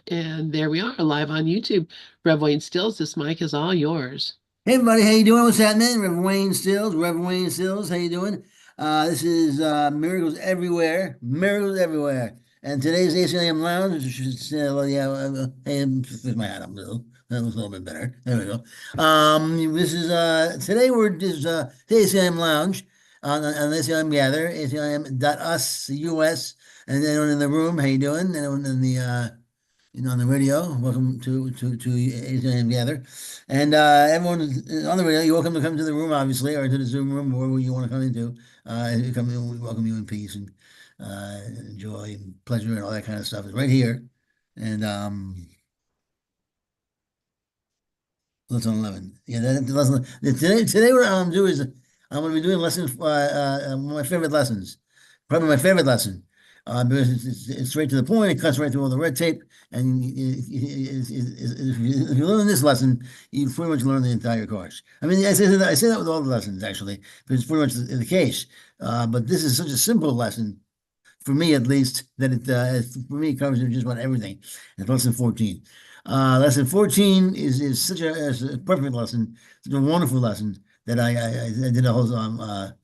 And there we are, live on YouTube. Rev Wayne Stills, this mic is all yours. Hey everybody, how you doing? What's happening? Reverend Wayne Stills, how you doing? This is Miracles Everywhere, Miracles Everywhere. And today's ACIM Lounge, which is, well, yeah, hey, fix my hat up a little. That was a little bit better. There we go. This is, today we're just, ACIM Lounge on ACIM Gather, ACIM.us, US, and anyone in the room, how you doing? Anyone in the, on the radio. Welcome to ACIM Gather, and everyone on the radio. You're welcome to come to the room, obviously, or to the Zoom room, or wherever you want to come into. You come in, we welcome you in peace and joy and pleasure and all that kind of stuff. Is right here, and lesson 11. Yeah, that's lesson. Today what I'm doing is I'm going to be doing lessons. One of my favorite lessons, probably my favorite lesson. Because it's straight to the point. It cuts right through all the red tape, and if you learn this lesson, you pretty much learn the entire course. I mean, I say that with all the lessons actually, because it's pretty much the case. But this is such a simple lesson for me, at least, that for me it covers just about everything. It's lesson 14. Lesson 14 is such a perfect lesson, such a wonderful lesson that I did a whole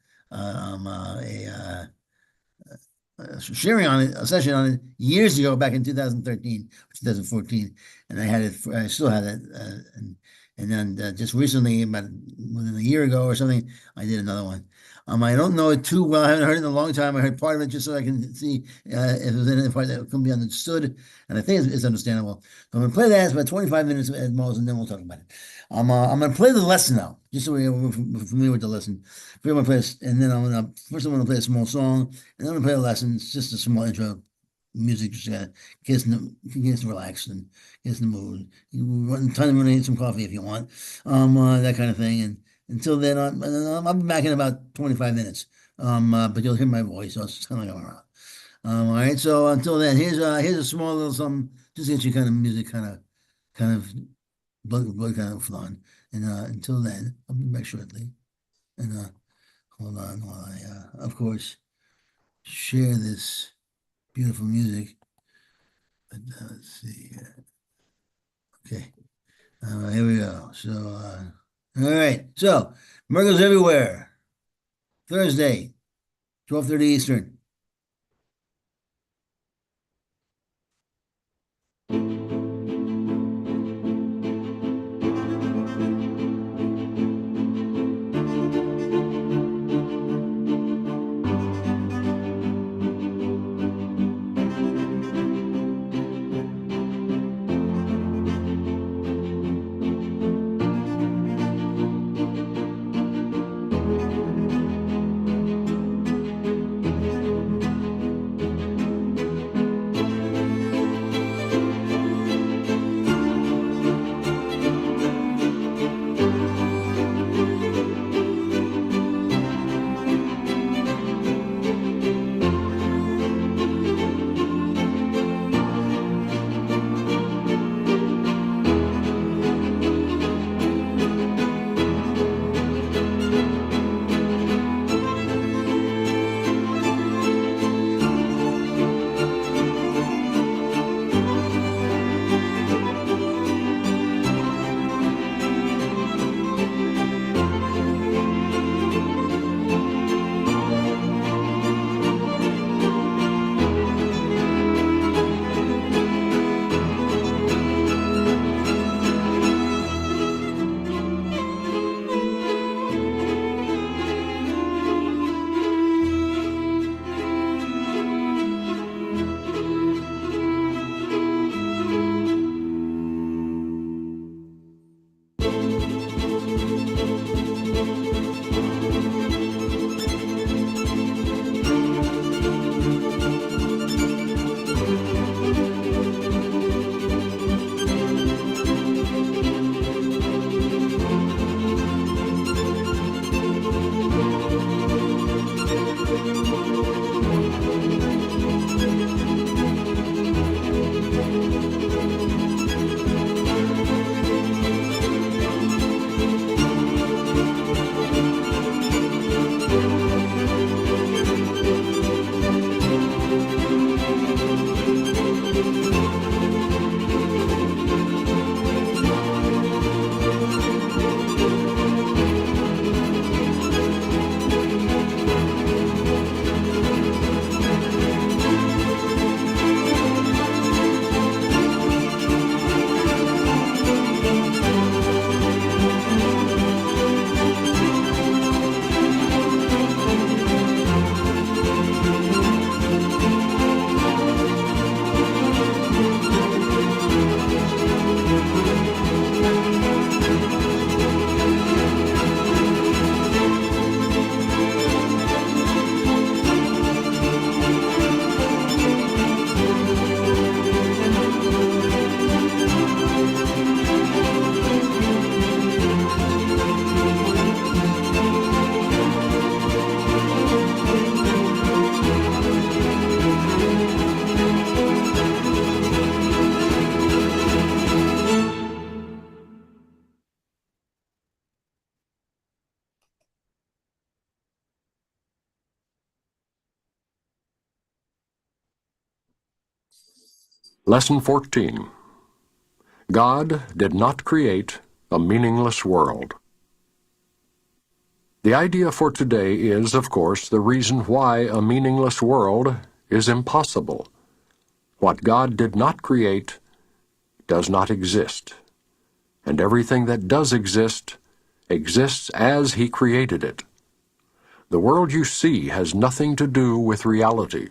sharing on it, a session on it years ago, back in 2013, 2014, and I still had it, and then just recently, about within a year ago or something, I did another one. I don't know it too well. I haven't heard it in a long time. I heard part of it just so I can see if there's any part that can be understood, and I think it's understandable. So I'm going to play that. It's about 25 minutes at most, and then we'll talk about it. I'm going to play the lesson now, just so we're familiar with the lesson. I'm going to play this, and then first I'm going to play a small song, and then I'm going to play a lesson. It's just a small intro music, just to get us relaxed and get us in the mood. Time to need some coffee if you want, that kind of thing. And until then, I'll be back in about 25 minutes. But you'll hear my voice, so it's kind of like I'm around. All right. So until then, here's a small little something, just to get you kind of music, kind of blood kind of flowing. And until then, I'll be back shortly. And hold on while I, of course, share this beautiful music. But let's see. Okay. Here we go. So, all right. So, Miracles Everywhere, Thursday, 12:30 Eastern. Lesson 14. God did not create a meaningless world. The idea for today is, of course, the reason why a meaningless world is impossible. What God did not create does not exist, and everything that does exist exists as He created it. The world you see has nothing to do with reality.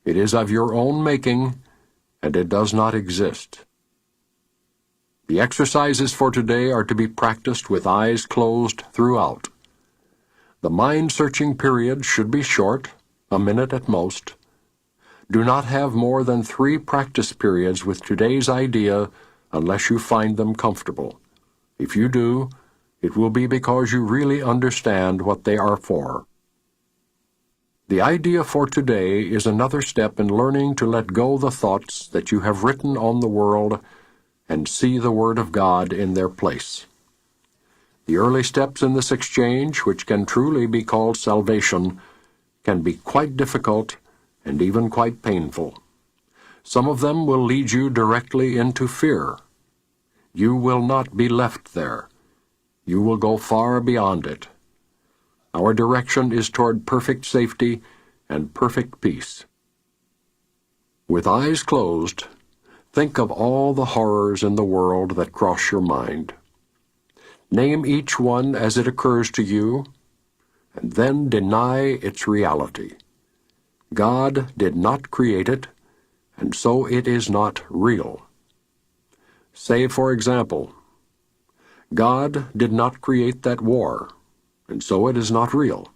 It is of your own making, and it does not exist. The exercises for today are to be practiced with eyes closed throughout. The mind-searching period should be short, a minute at most. Do not have more than 3 practice periods with today's idea unless you find them comfortable. If you do, it will be because you really understand what they are for. The idea for today is another step in learning to let go the thoughts that you have written on the world and see the Word of God in their place. The early steps in this exchange, which can truly be called salvation, can be quite difficult and even quite painful. Some of them will lead you directly into fear. You will not be left there. You will go far beyond it. Our direction is toward perfect safety and perfect peace. With eyes closed, think of all the horrors in the world that cross your mind. Name each one as it occurs to you, and then deny its reality. God did not create it, and so it is not real. Say, for example, God did not create that war, and so it is not real.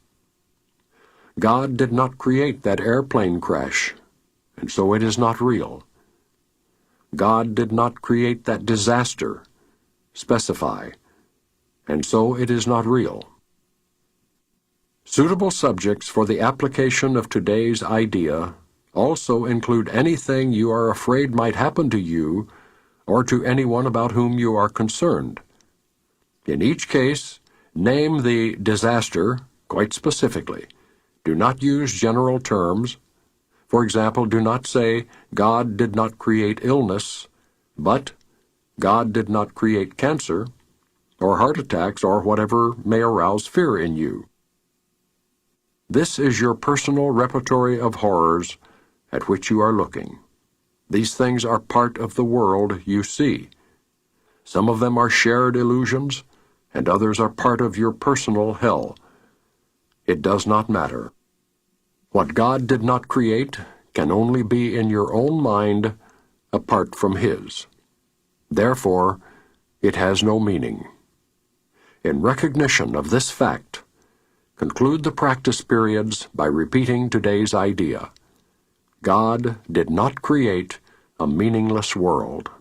God did not create that airplane crash, and so it is not real. God did not create that disaster, specify, and so it is not real. Suitable subjects for the application of today's idea also include anything you are afraid might happen to you or to anyone about whom you are concerned. In each case, name the disaster quite specifically. Do not use general terms. For example, do not say, God did not create illness, but God did not create cancer, or heart attacks, or whatever may arouse fear in you. This is your personal repertory of horrors at which you are looking. These things are part of the world you see. Some of them are shared illusions, and others are part of your personal hell. It does not matter. What God did not create can only be in your own mind apart from His. Therefore, it has no meaning. In recognition of this fact, conclude the practice periods by repeating today's idea. God did not create a meaningless world.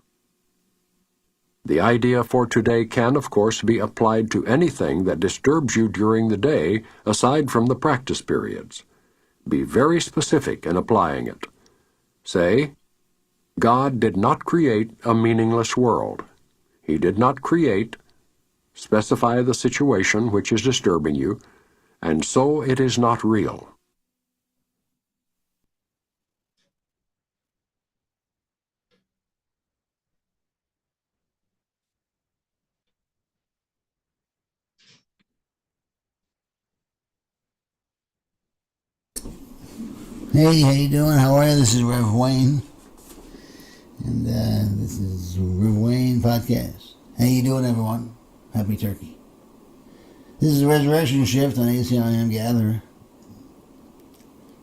The idea for today can, of course, be applied to anything that disturbs you during the day aside from the practice periods. Be very specific in applying it. Say, God did not create a meaningless world. He did not create, specify the situation which is disturbing you, and so it is not real. Hey, how you doing? How are you? This is Rev Wayne, and this is Rev Wayne Podcast. How you doing, everyone? Happy Turkey. This is a Resurrection Shift on ACIM Gather.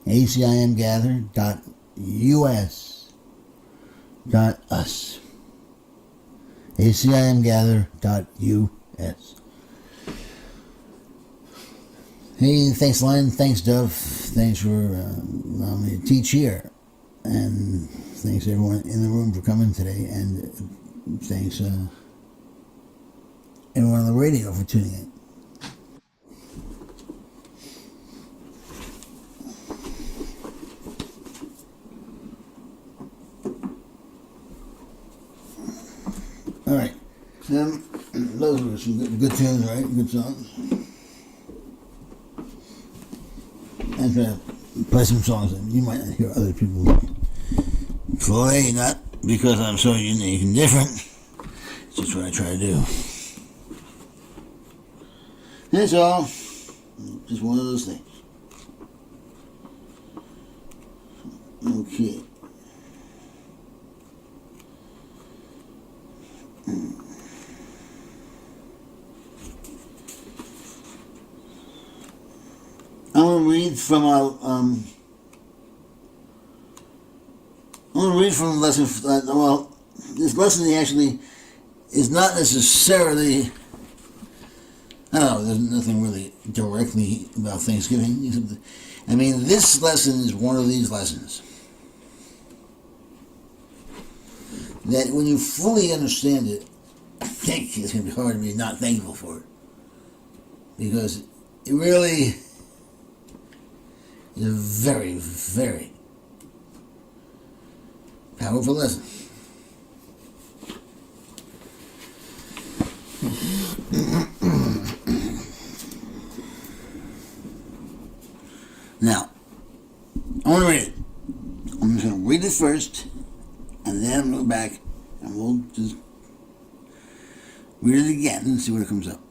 ACIMgather.us. ACIMgather.us. Hey, thanks, Len. Thanks, Dove. Thanks for allowing me to teach here. And thanks, everyone in the room, for coming today. And thanks, everyone on the radio for tuning in. All right. Those were some good tunes, right? Good songs. I'm trying to play some songs that you might not hear other people play, not because I'm so unique and different. It's just what I try to do. That's all. Just one of those things. Okay. I'm going to read from lesson. This lesson actually is not necessarily. I don't know. There's nothing really directly about Thanksgiving. I mean, this lesson is one of these lessons that when you fully understand it, I think it's going to be hard to be not thankful for it, because it really is a very, very powerful lesson. Now, I want to read it. I'm just going to read it first, and then I'm going to go back, and we'll just read it again and see what comes up.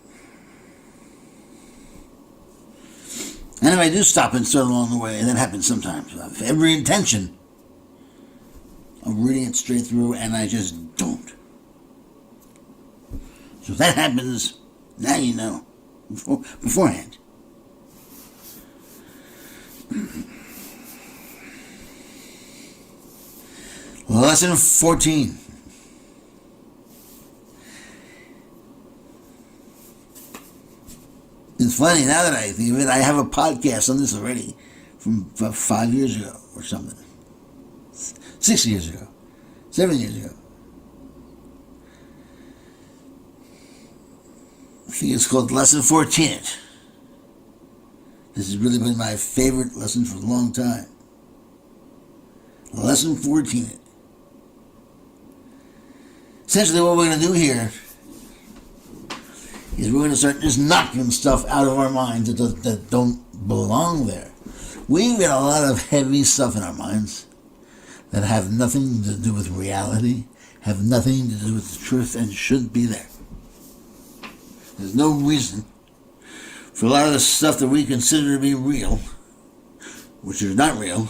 And if I do stop and start along the way, and that happens sometimes, I have every intention of reading it straight through, and I just don't. So if that happens, now you know, beforehand. Lesson 14. It's funny, now that I think of it, I have a podcast on this already from 5 years ago or something. 6 years ago. 7 years ago. I think it's called Lesson 14. This has really been my favorite lesson for a long time. Lesson 14. Essentially what we're going to do here is we're going to start just knocking stuff out of our minds that don't belong there. We've got a lot of heavy stuff in our minds that have nothing to do with reality, have nothing to do with the truth, and shouldn't be there. There's no reason for a lot of the stuff that we consider to be real, which is not real,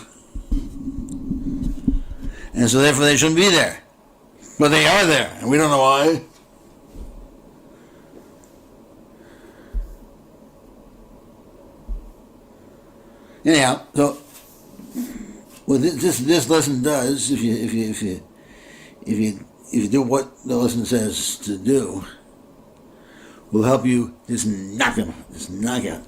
and so therefore they shouldn't be there. But they are there, and we don't know why. Anyhow, so what this lesson does, if you do what the lesson says to do, will help you just knock him, just knock out.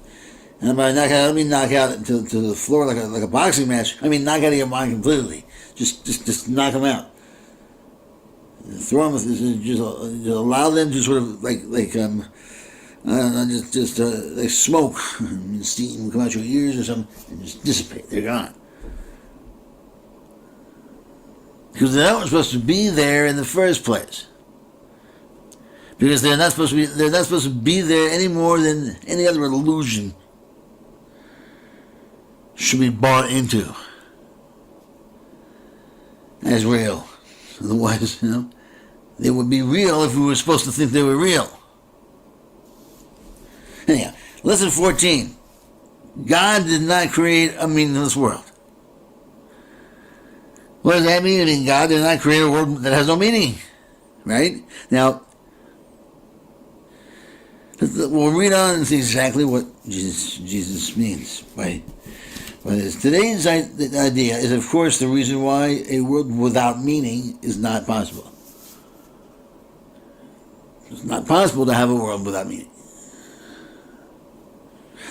And by knock out, I don't mean knock out to the floor like a boxing match. I mean knock out of your mind completely. Just knock them out. Throw them. Just allow them to sort of like smoke and steam come out your ears or something and just dissipate. They're gone. Because they're not supposed to be there in the first place. Because they're not supposed to be there any more than any other illusion should be bought into as real. Otherwise, they would be real if we were supposed to think they were real. Anyhow, lesson 14. God did not create a meaningless world. What does that mean? I mean, God did not create a world that has no meaning. Right? Now, we'll read on and see exactly what Jesus means by this. Today's idea is, of course, the reason why a world without meaning is not possible. It's not possible to have a world without meaning.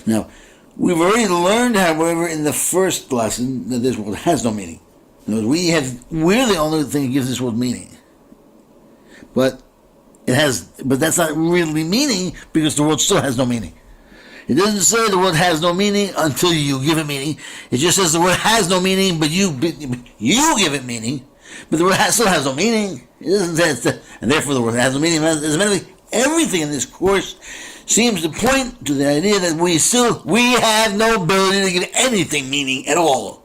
Now, we've already learned, however, in the first lesson that this world has no meaning. In other words, we're the only thing that gives this world meaning. But that's not really meaning, because the world still has no meaning. It doesn't say the word has no meaning until you give it meaning. It just says the word has no meaning, but you give it meaning. But the word still has no meaning. It doesn't say and therefore the word has no meaning. As a matter of fact, everything in this course seems to point to the idea that we have no ability to give anything meaning at all.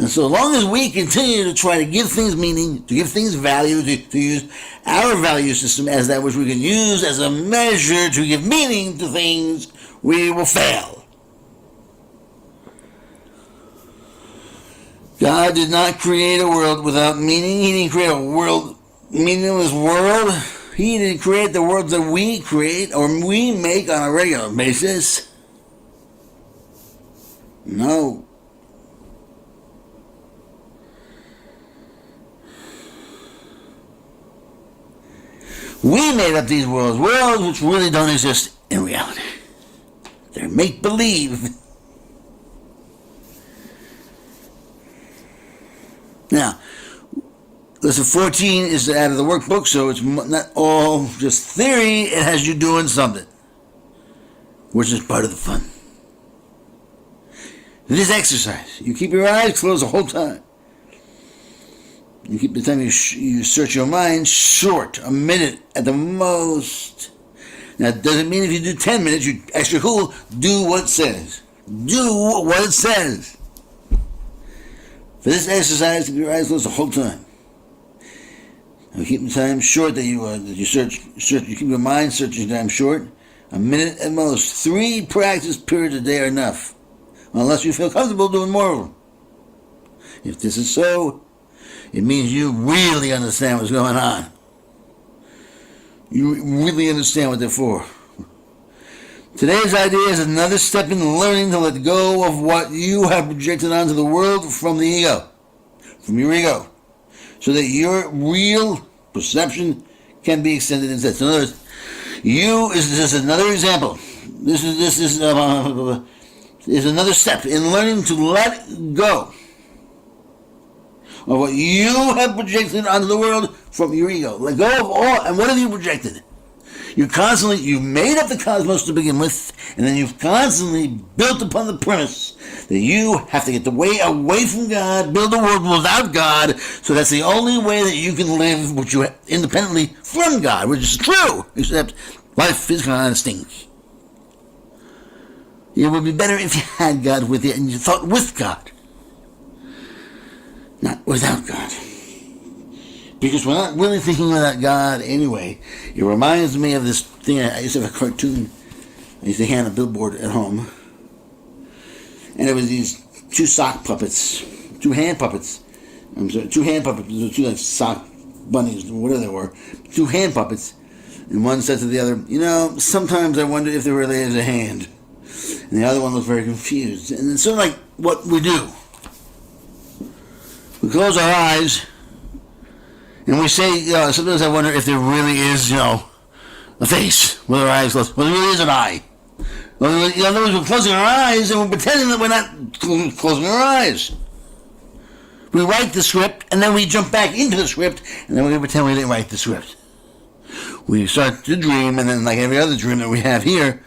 And so long as we continue to try to give things meaning, to give things value, to use our value system as that which we can use as a measure to give meaning to things, we will fail. God did not create a world without meaning. He didn't create a meaningless world. He didn't create the world that we create or we make on a regular basis. No. We made up these worlds which really don't exist in reality. They're make-believe. Now, lesson 14 is out of the workbook, so it's not all just theory. It has you doing something, which is part of the fun. It is exercise. You keep your eyes closed the whole time. You keep the time you search your mind short, a minute at the most. Now, it doesn't mean if you do 10 minutes, you're extra cool. Do what it says. Do what it says. For this exercise, keep your eyes closed the whole time. Now, keep the time short that you search. You keep your mind searching time short. A minute at most. 3 practice periods a day are enough, unless you feel comfortable doing more of them. If this is so, it means you really understand what's going on. You really understand what they're for. Today's idea is another step in learning to let go of what you have projected onto the world from the ego, from your ego, so that your real perception can be extended instead. So in other words, you is just another example. This is another step in learning to let go of what you have projected onto the world from your ego. Let go of all, and what have you projected? You made up the cosmos to begin with, and then you've constantly built upon the premise that you have to get the way away from God, build a world without God, so that's the only way that you can live which you independently from God, which is true, except life is kind of stink. It would be better if you had God with you and you thought with God, not without God. Because we're not really thinking without God anyway. It reminds me of this thing. I used to have a cartoon I used to hand a billboard at home. And it was these 2 sock puppets, 2 hand puppets. I'm sorry, 2 hand puppets, 2 like sock bunnies, whatever they were. 2 hand puppets. And one said to the other, sometimes I wonder if there really is a hand. And the other one looked very confused. And it's sort of like what we do. We close our eyes. And we say, sometimes I wonder if there really is, a face with our eyes closed. Well, there really is an eye. Well, in other words, we're closing our eyes and we're pretending that we're not closing our eyes. We write the script and then we jump back into the script and then we pretend we didn't write the script. We start to dream and then, like every other dream that we have here,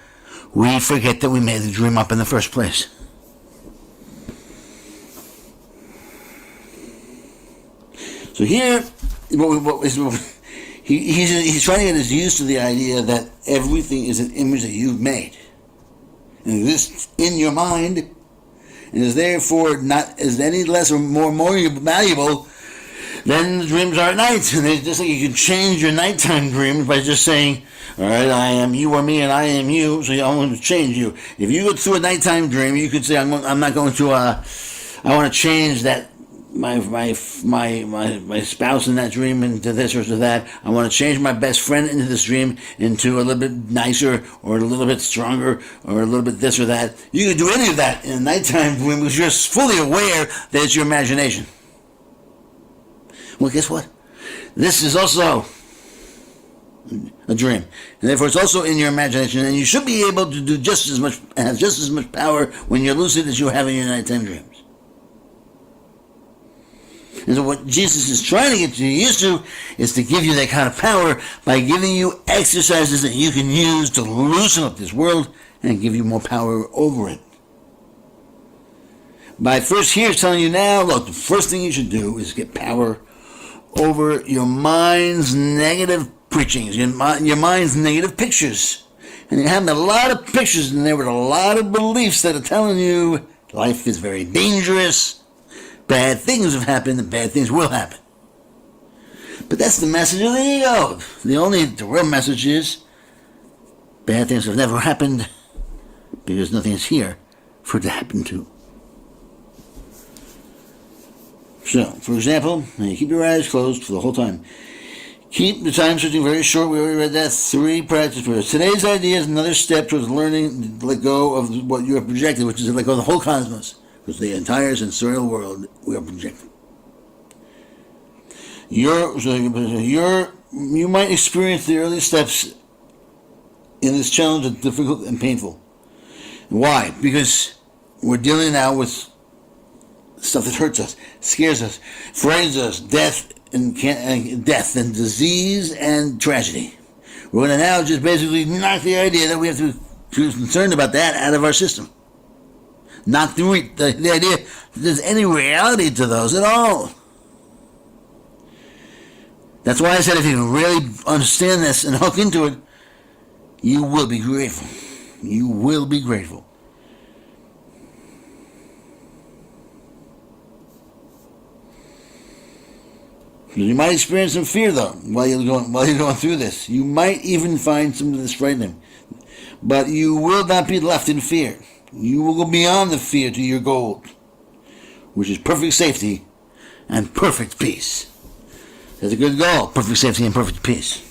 we forget that we made the dream up in the first place. So here, he's trying to get us used to the idea that everything is an image that you've made and exists in your mind and is therefore not as any less or more valuable than the dreams are at night. And it's just like you can change your nighttime dreams by just saying, all right, I am you or me and I am you, so I'm going to change you. If you go through a nighttime dream, you could say, I'm not going to, I want to change that my spouse in that dream into this or to that. I want to change my best friend into this dream into a little bit nicer or a little bit stronger or a little bit this or that. You can do any of that in a nighttime dream because you're fully aware that it's your imagination. Well, guess what? This is also a dream, and therefore it's also in your imagination, and you should be able to do just as much, have just as much power when you're lucid as you have in your nighttime dreams. And so what Jesus is trying to get you used to is to give you that kind of power by giving you exercises that you can use to loosen up this world and give you more power over it. By first here telling you now, look, the first thing you should do is get power over your mind's negative preachings, your mind's negative pictures. And you have a lot of pictures in there with a lot of beliefs that are telling you life is very dangerous, bad things have happened and bad things will happen. But that's the message of the ego. The real message is bad things have never happened because nothing is here for it to happen to. So, for example, you keep your eyes closed for the whole time. Keep the time switching very short. We already read that. 3 practice periods. Today's idea is another step towards learning to let go of what you have projected, which is to let go of the whole cosmos, which is the entire sensorial world we are projecting. You might experience the early steps in this challenge as difficult and painful. Why? Because we're dealing now with stuff that hurts us, scares us, frightens us, death and disease and tragedy. We're going to now just basically knock the idea that we have to be concerned about that out of our system. Knock the idea that there's any reality to those at all. That's why I said if you can really understand this and hook into it, you will be grateful. You will be grateful. You might experience some fear, though, while you're going through this. You might even find some of this frightening. But you will not be left in fear. You will go beyond the fear to your goal, which is perfect safety and perfect peace. That's a good goal, perfect safety and perfect peace.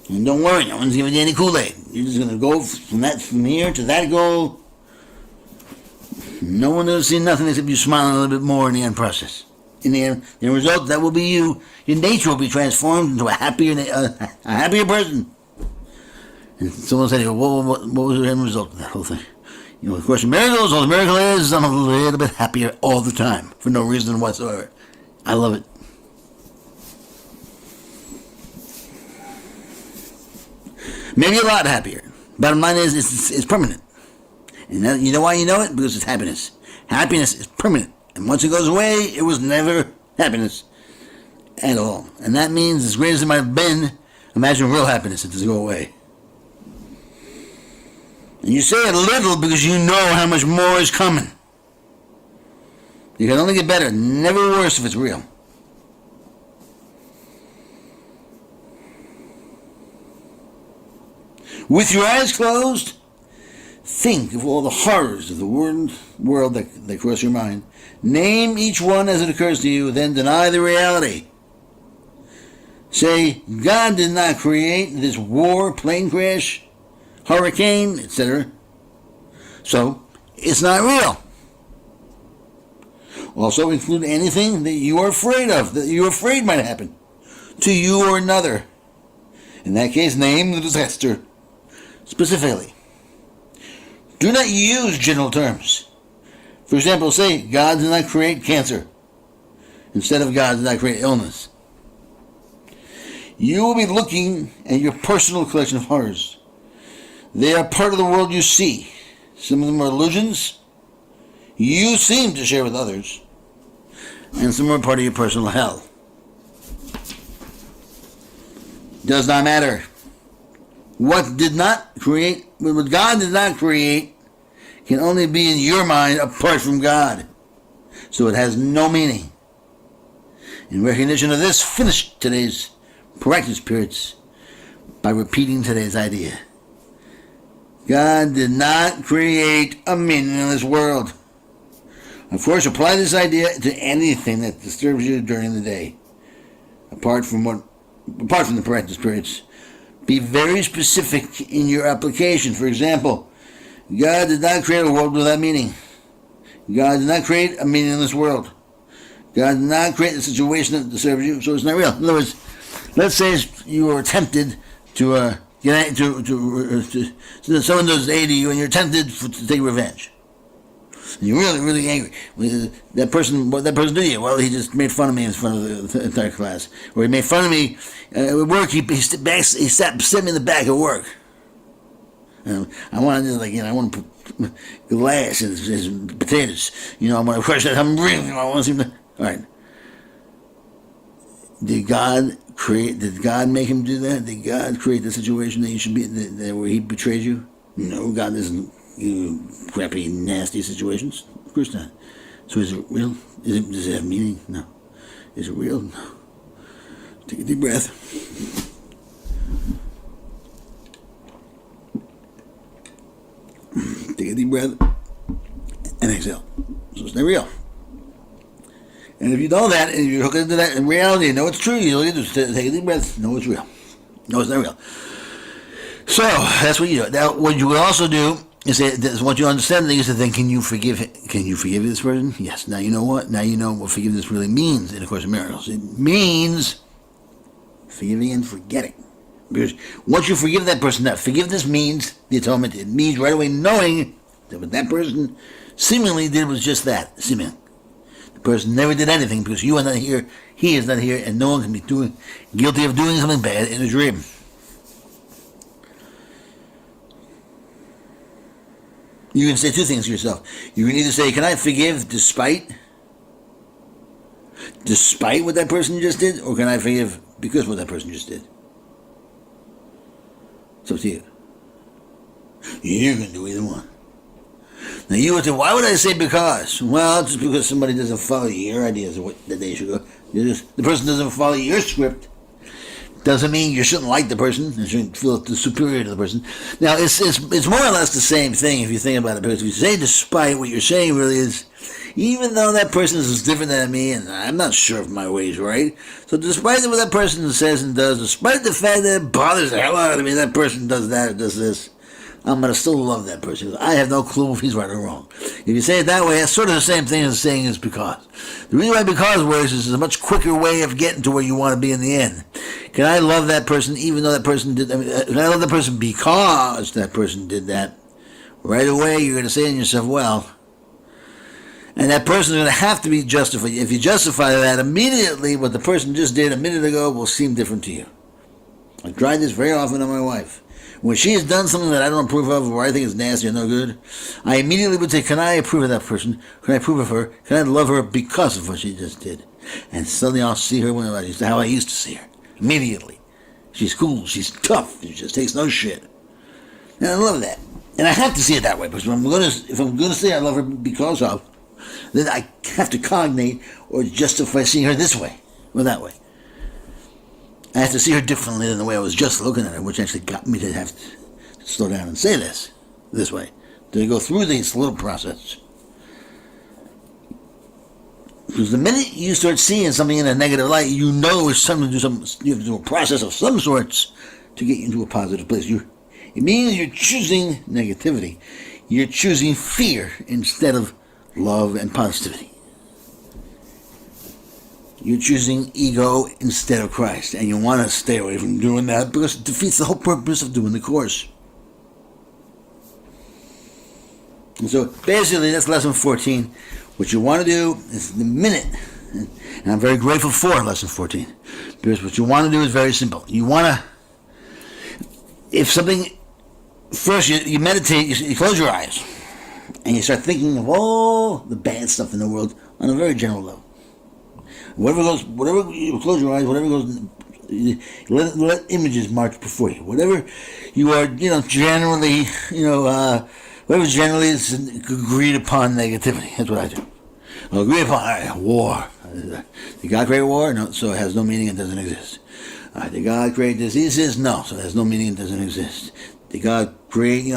And don't worry, no one's giving you any Kool-Aid. You're just going to go from here to that goal. No one will see nothing except you smiling a little bit more in the end process. In the end result, that will be you. Your nature will be transformed into a happier person. And someone said, what was the end result of that whole thing? You know, of course, miracles, all the miracle is I'm a little bit happier all the time for no reason whatsoever. I love it. Maybe a lot happier. Bottom line is, it's permanent. And that, you know why you know it? Because it's happiness. Happiness is permanent. And once it goes away, it was never happiness at all. And that means, as great as it might have been, imagine real happiness if it doesn't go away. And you say it a little because you know how much more is coming. You can only get better, never worse if it's real. With your eyes closed, think of all the horrors of the world that cross your mind. Name each one as it occurs to you, then deny the reality. Say, God did not create this war, plane crash, hurricane, etc. So, it's not real. Also include anything that you are afraid of, that you're afraid might happen to you or another. In that case, name the disaster specifically. Do not use general terms. For example, say, God did not create cancer, instead of God did not create illness. You will be looking at your personal collection of horrors. They are part of the world you see. Some of them are illusions you seem to share with others, and some are part of your personal hell. Does not matter. What God did not create can only be in your mind apart from God. So it has no meaning. In recognition of this, finish today's practice periods by repeating today's idea. God did not create a meaningless world. Of course, apply this idea to anything that disturbs you during the day. Apart from the practice periods, be very specific in your application. For example, God did not create a world without meaning. God did not create a meaningless world. God did not create a situation that disturbs you, so it's not real. In other words, let's say you were tempted to someone does A to you, and you're tempted to take revenge. And you're really, really angry. What that person did to you? Well, he just made fun of me in front of the entire class. Or he made fun of me at work. He set me in the back at work. I want to put glass in his potatoes. I want to crush that. I want to see him. All right. Did God make him do that? Did God create the situation that you should be where he betrayed you? No, God doesn't. You crappy, nasty situations? Of course not. So is it real? Does it have meaning? No. Is it real? No. Take a deep breath. Take a deep breath and exhale. So it's not real. And if you know that and you hook into that in reality, you know it's true, you just take a deep breath, know it's real. No, it's not real. So that's what you do. Now, what you would also do is that once you understand things, then can you forgive this person? Yes. Now you know what? Now you know what forgiveness really means in A Course in Miracles. It means forgiving and forgetting. Because once you forgive that person, that forgiveness means the atonement. It means right away knowing that what that person seemingly did was just that, seeming. The person never did anything because you are not here, he is not here, and no one can be guilty of doing something bad in a dream. You can say two things to yourself. You can either say, can I forgive despite what that person just did, or can I forgive because of what that person just did? It's up to you. You can do either one. Now you would say, why would I say because? Well, just because somebody doesn't follow your ideas of what that they should go. The person doesn't follow your script. Doesn't mean you shouldn't like the person and shouldn't feel superior to the person. Now, it's more or less the same thing if you think about it. Because if you say despite, what you're saying really is, even though that person is different than me and I'm not sure if my way is right, so despite what that person says and does, despite the fact that it bothers the hell out of me, that person does that or does this, I'm going to still love that person. I have no clue if he's right or wrong. If you say it that way, it's sort of the same thing as saying it's because. The reason why because works is a much quicker way of getting to where you want to be in the end. Can I love that person even though that person did, can I love that person because that person did that? Right away, you're going to say to yourself, well, and that person is going to have to be justified. If you justify that, immediately what the person just did a minute ago will seem different to you. I tried this very often on my wife. When she has done something that I don't approve of or I think is nasty or no good, I immediately would say, can I approve of that person? Can I approve of her? Can I love her because of what she just did? And suddenly I'll see her how I used to see her. Immediately. She's cool. She's tough. She just takes no shit. And I love that. And I have to see it that way because if I'm going to say I love her because of, then I have to cognate or justify seeing her this way or that way. I have to see her differently than the way I was just looking at her, which actually got me to have to slow down and say this way, to go through this little process. Because the minute you start seeing something in a negative light, you know it's something to do. You have to do a process of some sorts to get you into a positive place. It means you're choosing negativity. You're choosing fear instead of love and positivity. You're choosing ego instead of Christ, and you want to stay away from doing that because it defeats the whole purpose of doing the course. And so basically that's lesson 14. What you want to do is the minute, and I'm very grateful for lesson 14, because what you want to do is very simple. You want to, if something, first you meditate, you close your eyes, and you start thinking of all the bad stuff in the world on a very general level. Whatever you close your eyes, whatever goes, let images march before you. Whatever you are, generally, whatever generally is agreed upon negativity. That's what I do. Agreed upon war. Did God create war? No, so it has no meaning. It doesn't exist. Did God create diseases? No, so it has no meaning. It doesn't exist. Did God create,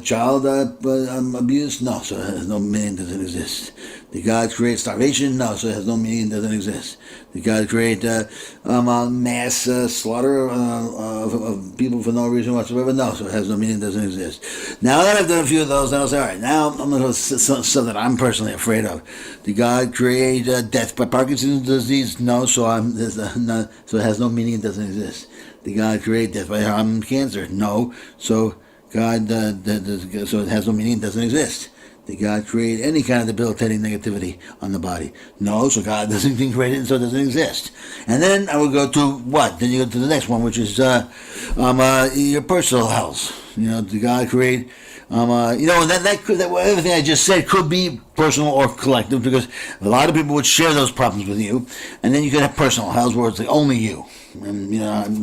child abuse? No, so it has no meaning. It doesn't exist. Did God create starvation? No, so it has no meaning, it doesn't exist. Did God create mass slaughter of people for no reason whatsoever? No, so it has no meaning, it doesn't exist. Now that I've done a few of those, I'll say, all right, now I'm going to go to something that I'm personally afraid of. Did God create death by Parkinson's disease? No, so it has no meaning, it doesn't exist. Did God create death by cancer? No, so God, so it has no meaning, it doesn't exist. Did God create any kind of debilitating negativity on the body? No, so God doesn't create it, and so it doesn't exist. And then I would go to what? Then you go to the next one, which is your personal health. Did God create? Everything I just said could be personal or collective, because a lot of people would share those problems with you, and then you could have personal health where it's like only you. And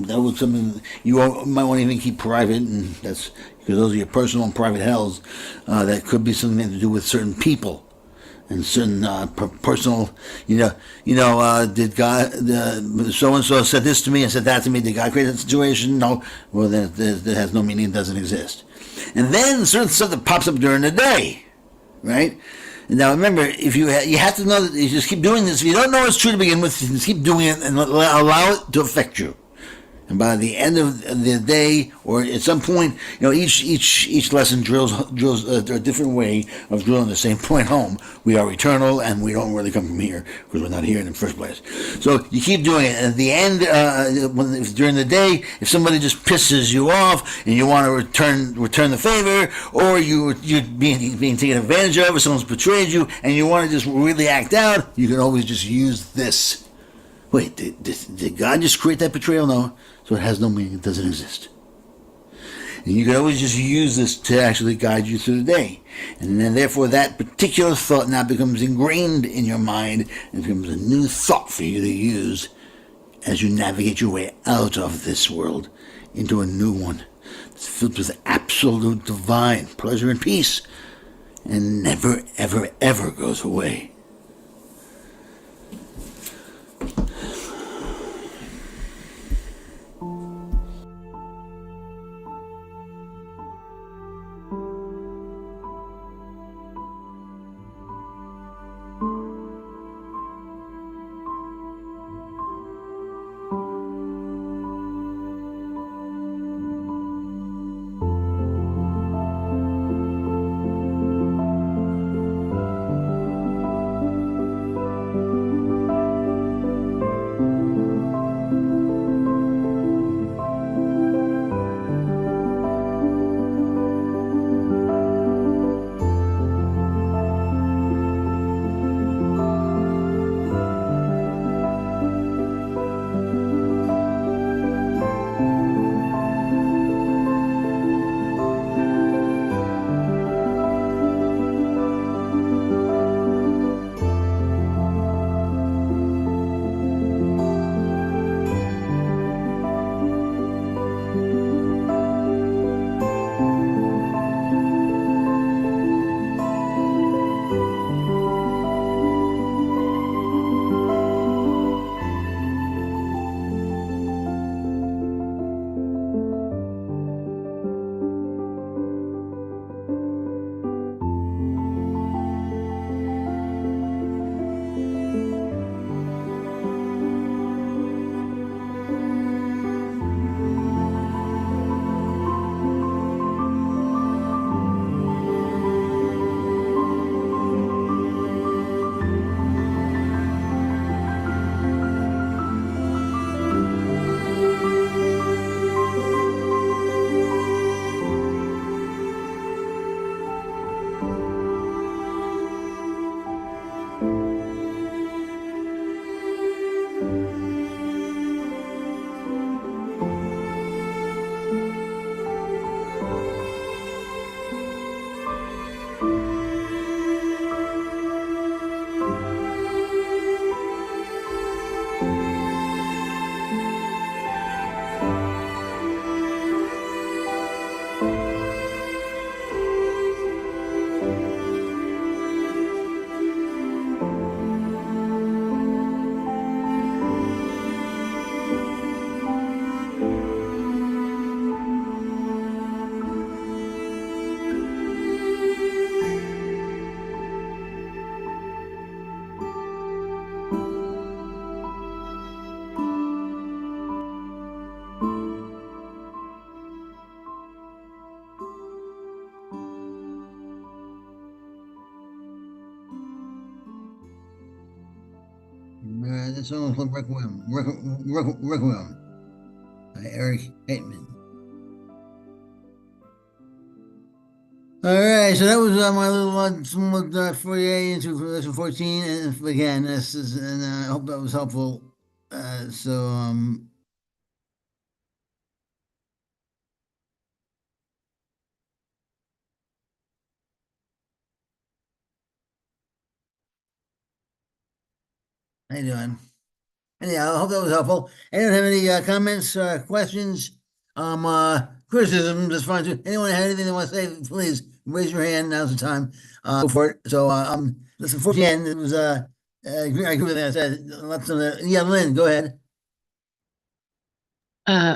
that was something you might want to even keep private, and because those are your personal and private hells. That could be something to do with certain people, and certain personal, did God, so and so said this to me and said that to me. Did God create that situation? No. Well, that has no meaning. It doesn't exist. And then certain stuff that pops up during the day, right? Now remember, if you have to know that you just keep doing this. If you don't know it's true to begin with, you just keep doing it and allow it to affect you. And by the end of the day, or at some point, each lesson drills a different way of drilling the same point home. We are eternal, and we don't really come from here because we're not here in the first place. So you keep doing it. And at the end, during the day, if somebody just pisses you off and you want to return the favor, or you're being taken advantage of, or someone's betrayed you, and you want to just really act out, you can always just use this. Wait, did God just create that betrayal? No. So it has no meaning. It doesn't exist. And you can always just use this to actually guide you through the day. And then therefore that particular thought now becomes ingrained in your mind and becomes a new thought for you to use as you navigate your way out of this world into a new one. It's filled with absolute divine pleasure and peace and never, ever, ever goes away. That song was called Requiem by Eric Haitman. All right, so that was my little somewhat 48 into lesson 14, and again, and I hope that was helpful. How you doing? Anyhow, I hope that was helpful. Anyone have any comments, questions, criticisms? That's fine too. Anyone have anything they want to say? Please raise your hand. Now's the time. Go for it. So Listen, 14, it was, I agree with that. I said, yeah, Lynn, go ahead.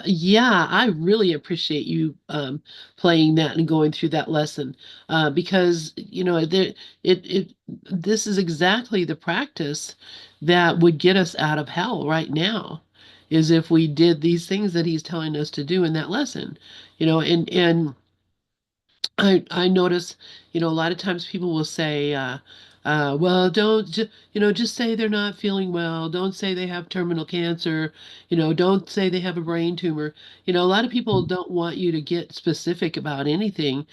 Yeah, I really appreciate you playing that and going through that lesson because this is exactly the practice that would get us out of hell right now, is if we did these things that he's telling us to do in that lesson, and I notice, a lot of times people will say, well, just say they're not feeling well. Don't say they have terminal cancer. Don't say they have a brain tumor. A lot of people don't want you to get specific about anything,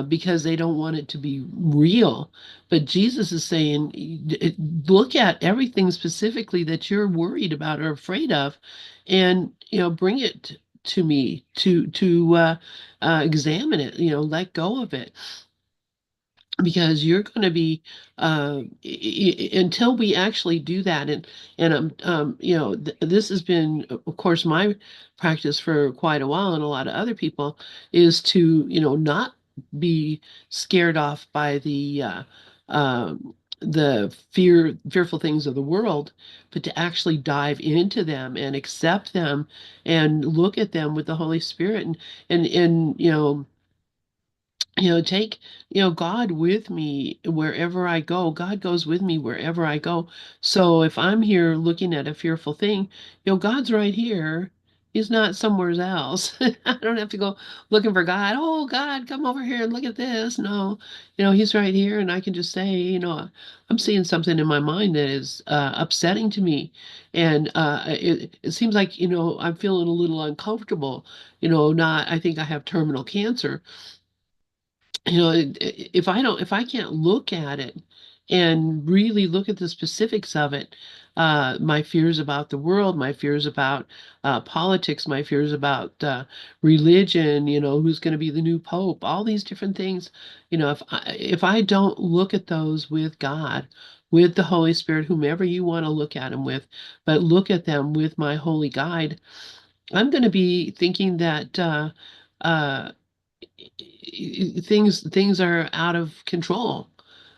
because they don't want it to be real. But Jesus is saying, look at everything specifically that you're worried about or afraid of, and, bring it to me to examine it, let go of it, because you're going to be until we actually do that. And this has been, of course, my practice for quite a while, and a lot of other people, is to not be scared off by the fearful things of the world, but to actually dive into them and accept them and look at them with the Holy Spirit, and take, God with me wherever I go. God goes with me wherever I go. So if I'm here looking at a fearful thing, God's right here. He's not somewhere else. I don't have to go looking for God. Oh, God, come over here and look at this. No, he's right here, and I can just say, I'm seeing something in my mind that is upsetting to me, and it seems like, I'm feeling a little uncomfortable. Not, I think I have terminal cancer. If I can't look at it and really look at the specifics of it, my fears about the world, my fears about politics, my fears about religion, who's going to be the new pope, all these different things, if I don't look at those with God, with the Holy Spirit, whomever you want to look at them with, but look at them with my holy guide, I'm going to be thinking that uh, things are out of control.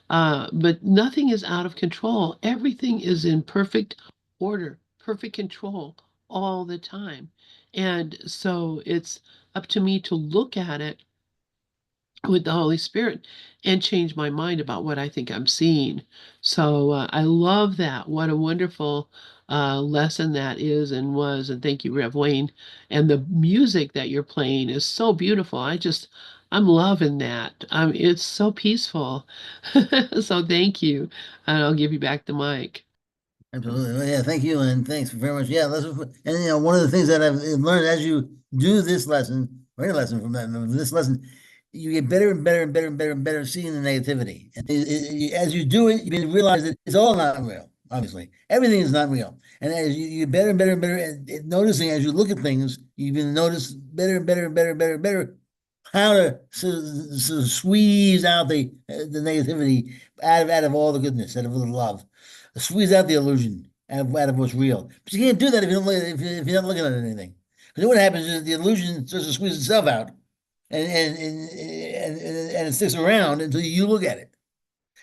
But nothing is out of control. Everything is in perfect order, perfect control all the time. And so it's up to me to look at it with the Holy Spirit and change my mind about what I think I'm seeing. So I love that. What a wonderful lesson that is and was. And thank you, Rev Wayne. And the music that you're playing is so beautiful. I'm loving that. It's so peaceful. So thank you. And I'll give you back the mic. Absolutely. Well, yeah, thank you, and thanks very much. Yeah, and one of the things that I've learned as you do this lesson, or any lesson from this lesson, you get better and better and better and better and better at seeing the negativity. And as you do it, you realize that it's all not real. Obviously, everything is not real. And as you get better and better and better at noticing, as you look at things, you can notice better and better and better and better and better how to squeeze out the negativity out of all the goodness, out of all the love, squeeze out the illusion out of what's real. But you can't do that if you don't if you're not looking at anything. Because what happens is the illusion starts to squeeze itself out, and it sticks around until you look at it.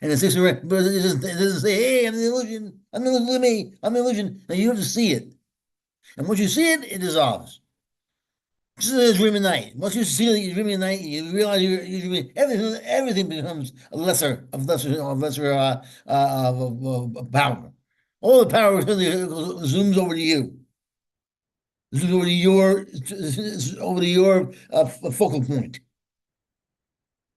And it sticks around, but it doesn't say, "Hey, I'm the illusion. I'm the illusion. Look at me. I'm the illusion." Now you have to see it, and once you see it, it dissolves. This is a dream of night. Once you see that you're dreaming at night, you realize you're dreaming. Everything becomes a lesser power. All the power zooms over to you. Zooms over to your focal point.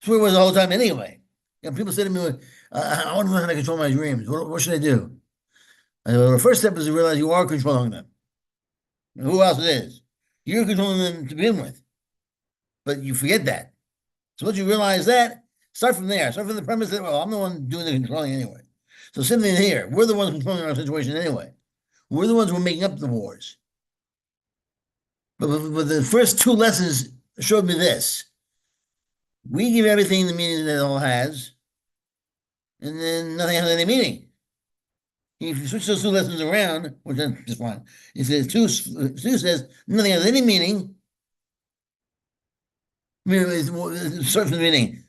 That's where it was the whole time anyway. People say to me, "I want to learn how to control my dreams. What should I do?" Well, the first step is to realize you are controlling them. Who else it is? You're controlling them to begin with, but you forget that. So once you realize that, start from there. Start from the premise that, well, I'm the one doing the controlling anyway. So same thing here. We're the ones controlling our situation anyway. We're the ones who are making up the wars. But the first two lessons showed me this. We give everything the meaning that it all has, and then nothing has any meaning. If you switch those two lessons around, which is just fine, it says two says nothing has any meaning. I mean, start from the beginning.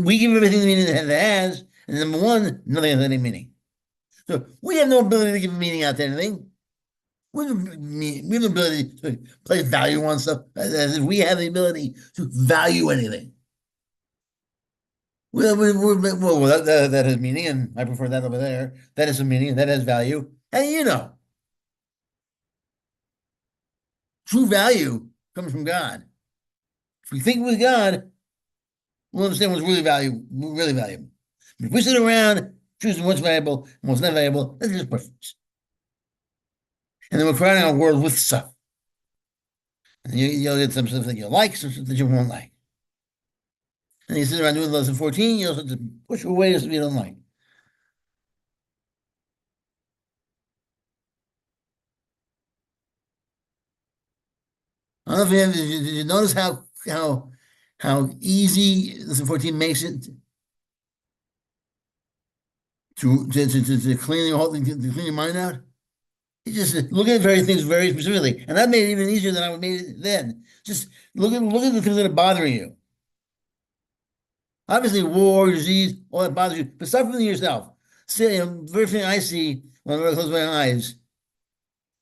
We give everything the meaning that it has, And number one, nothing has any meaning. So we have no ability to give meaning out to anything. We have the ability to place value on stuff as if we have the ability to value anything. Well, that has meaning, and I prefer that over there. That has some meaning, and that has value. And you know, true value comes from God. If we think with God, we'll understand what's really valuable. If we sit around choosing what's valuable and what's not valuable, that's just preference. And then we're crowding our world with stuff. And you'll get some stuff that you like, some stuff that you won't like. And you sit around doing lesson 14, you'll have to push away stuff you don't like. I don't know if did you notice how easy lesson 14 makes it to clean to clean your mind out? You just look at very things very specifically, and that made it even easier than I would made it then. Just look at the things that are bothering you. Obviously, war, disease, all that bothers you, but start from yourself. See, the very thing I see when I close my eyes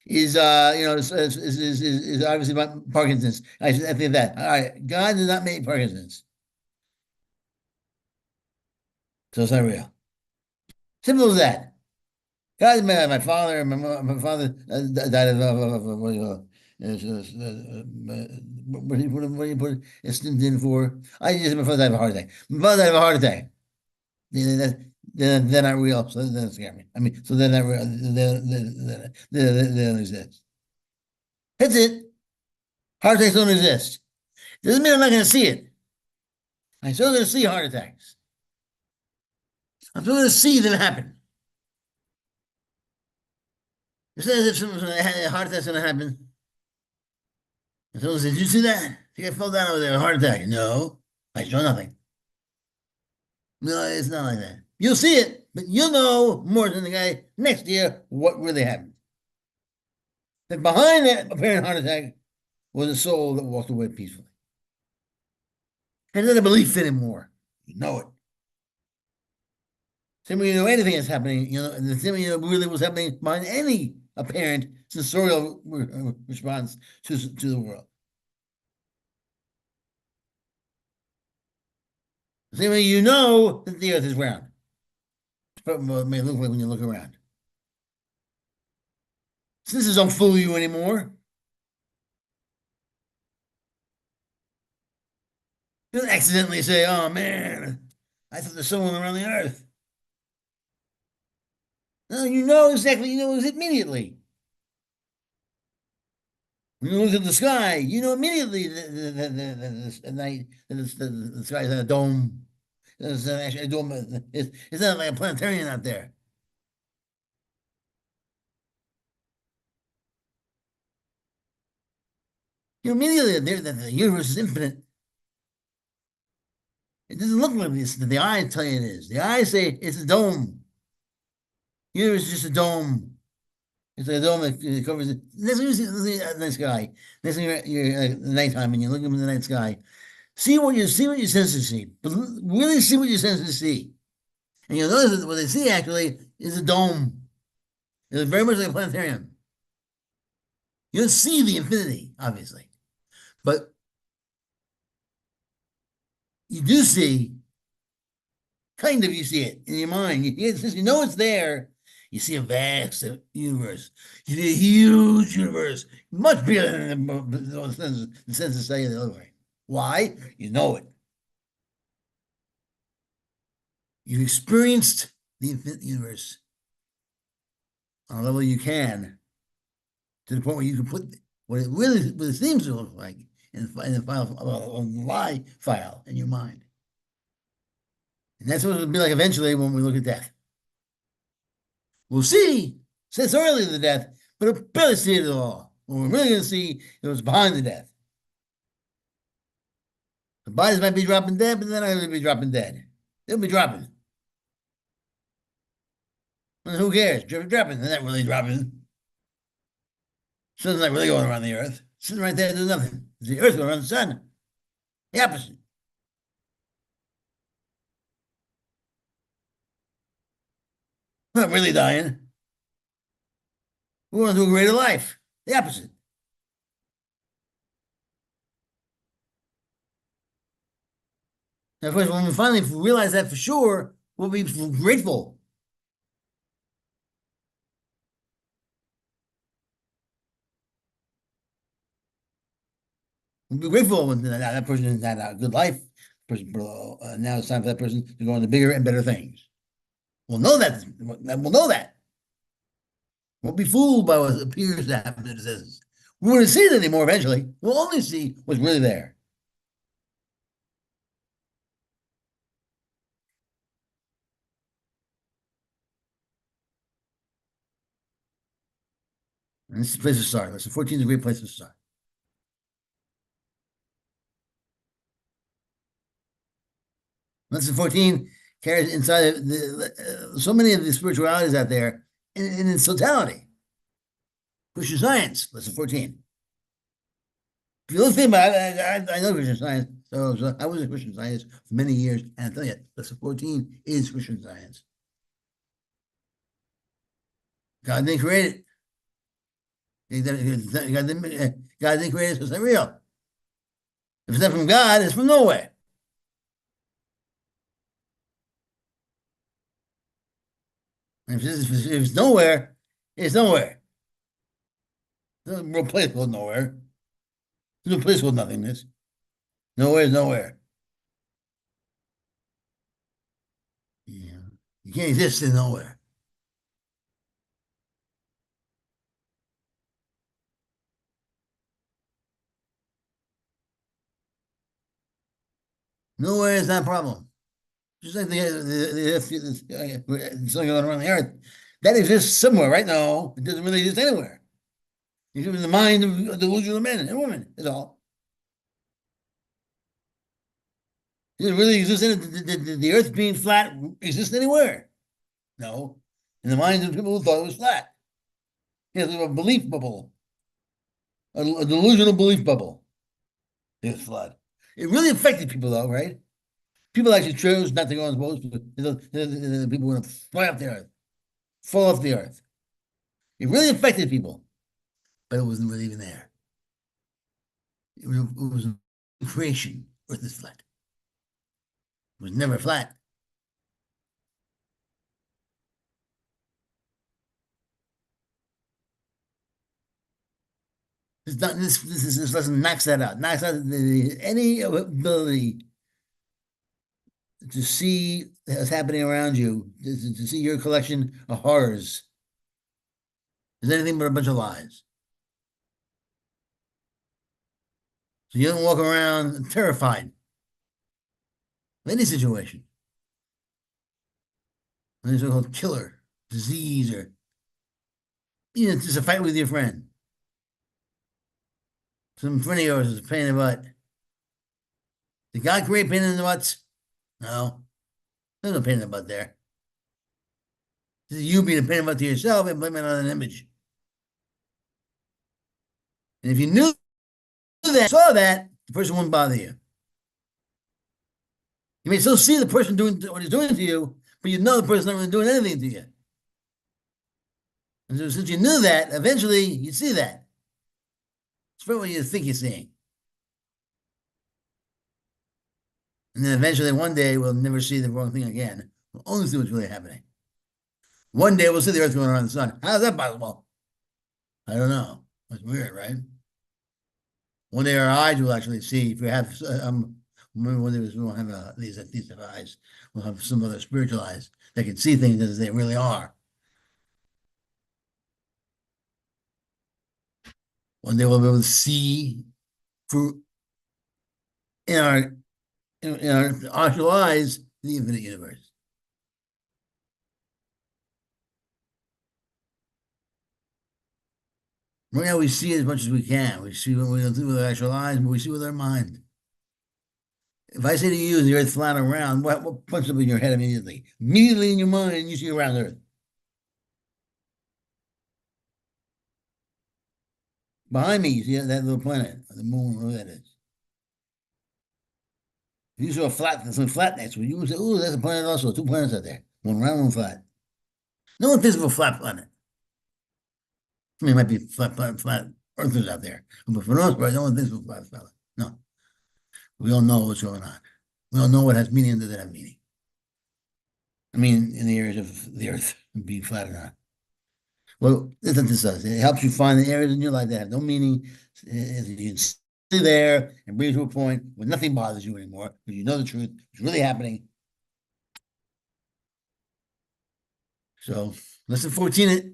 is is obviously about Parkinson's. I think of that. All right, God did not make Parkinson's, so it's not real. Simple as that. God, my father, my father died of what do you call it? What do you put it in for? I just my father died of a heart attack. My father died of a heart attack. They're not real, so that doesn't scare me. I mean, so they're not real. They don't exist. That's it. Heart attacks don't exist. Doesn't mean I'm not going to see it. I'm still going to see heart attacks. I'm still going to see them happen. It's not as if a heart attack's going to happen. And someone says, "Did you see that? The guy fell down over there, a heart attack." No, I saw nothing. No, it's not like that. You'll see it, but you'll know more than the guy next to you what really happened. That behind that apparent heart attack was a soul that walked away peacefully. And not a belief anymore. You know it. Same way you know anything is happening, you know, and the same way you know really what's happening behind any apparent sensorial response to the world. The same way you know that the earth is round. It's what it may look like when you look around. Senses don't fool you anymore. You don't accidentally say, "Oh man, I thought there's someone around the earth." No, you know exactly, you know it immediately. When you look at the sky, you know immediately the night the sky is in a dome. It's actually a dome. It's not like a planetarium out there. You know immediately that the universe is infinite. It doesn't look like this. The eyes tell you it is. The eyes say it's a dome. The universe is just a dome. It's like a dome that covers it. That's when you see the night sky. That's when you're at nighttime and you look up in the night sky. See what your senses see. But really see what your senses see. And you'll notice that what they see actually is a dome. It's very much like a planetarium. You don't see the infinity, obviously, but you do see, kind of, you see it in your mind. Since you know it's there, you see a vast universe. You see a huge universe, much bigger than the senses say the other way. Why? You know it. You experienced the infinite universe on a level you can, to the point where you can put what it seems to look like in the lie file in your mind. And that's what it'll be like eventually when we look at death. We'll see since early the death, but we'll barely see it at all. What we're really going to see is what's behind the death. The bodies might be dropping dead, but they're not going to be dropping dead. They'll be dropping. And who cares? Dropping. They're not really dropping. Sun's not really going around the earth. Sitting right there doing nothing. It's the earth going around the sun. The opposite. We're not really dying. We want to do a greater life. The opposite. Now, of course, when we finally realize that for sure, we'll be grateful. We'll be grateful when that person has had a good life. Now it's time for that person to go on to bigger and better things. We'll know that. We'll know that. Won't be fooled by what appears to happen to us. We won't see it anymore eventually. We'll only see what's really there. And this is the place to start. Lesson 14 is a great place to start. Lesson 14 carries inside of so many of the spiritualities out there in its totality. Christian Science, lesson 14. If you look think about it, I know Christian Science, so I was in Christian Science for many years, and I tell you, lesson 14 is Christian Science. God didn't create it. God didn't create it, so it's not real. If it's not from God, it's from nowhere. And if it's nowhere, it's nowhere. There's no place called nowhere. There's no place called nothingness. Nowhere is nowhere. Yeah. You can't exist in nowhere. Nowhere is not a problem. Just like something going around the earth, that exists somewhere, right? No, it doesn't really exist anywhere. It's in the mind of delusional men and women, is all. It doesn't really exist in it. The earth being flat exists anywhere. No. In the minds of people who thought it was flat. It's a belief bubble, a delusional belief bubble. It was flat. It really affected people, though, right? People actually chose not to go on the boats. People want to fly off the earth, fall off the earth. It really affected people, but it wasn't really even there. It was a creation. Earth is flat. It was never flat. This lesson knocks that out. Knocks out any ability to see what's happening around you, to see your collection of horrors, is anything but a bunch of lies. So you don't walk around terrified of any situation. Any so-called killer, disease, or just a fight with your friend. Some friend of yours is a pain in the butt. Did God create pain in the butts? No. There's no pain in the butt there. This is you being a pain in the butt to yourself and blaming it on an image. And if you knew that, saw that, the person wouldn't bother you. You may still see the person doing what he's doing to you, but you know the person's not really doing anything to you. And so since you knew that, eventually you see that. It's probably what you think you're seeing. And then eventually one day we'll never see the wrong thing again. We'll only see what's really happening. One day we'll see the earth going around the sun. How's that possible? I don't know. That's weird, right? One day our eyes will actually see. If we have, remember one day we won't have these eyes. We'll have some other spiritual eyes that can see things as they really are. One day we'll be able to see through in our actual eyes the infinite universe. Right now we see as much as we can. We see what we don't see with our actual eyes, but we see with our mind. If I say to you, the earth flat around, what pops up in your head immediately? Immediately in your mind, you see a round earth. Behind me, you see that little planet, the moon, whatever that is. If you saw a flat, some flat next to it, you would say, oh, that's a planet also. Two planets out there. One round, one flat. No one thinks of a flat planet. I mean, it might be flat earthers out there, but for the most part, no one thinks of a flat planet. No, we all know what's going on. We all know what has meaning and doesn't have meaning. I mean, in the areas of the earth being flat or not. Well, that's what this does. It helps you find the areas in your life that have no meaning. You can stay there and bring you to a point where nothing bothers you anymore because you know the truth. It's really happening. So, lesson 14 it.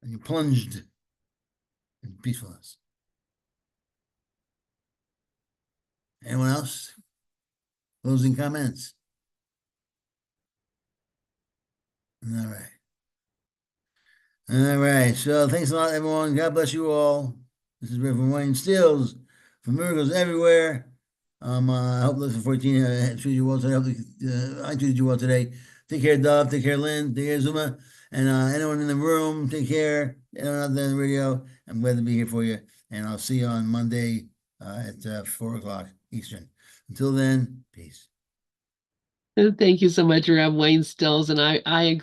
And you're plunged in peacefulness. Anyone else? Closing comments? All right. All right. So thanks a lot, everyone. God bless you all. This is Reverend Wayne Stills from Miracles Everywhere. I hope lesson 14 treated you well today. I hope I treated you well today. Take care, Dove. Take care, Lynn. Take care, Zuma. And anyone in the room, take care. Anyone out there on the radio, I'm glad to be here for you. And I'll see you on Monday at 4 o'clock Eastern. Until then, peace. Thank you so much, Rev Wayne Stills, and I agree.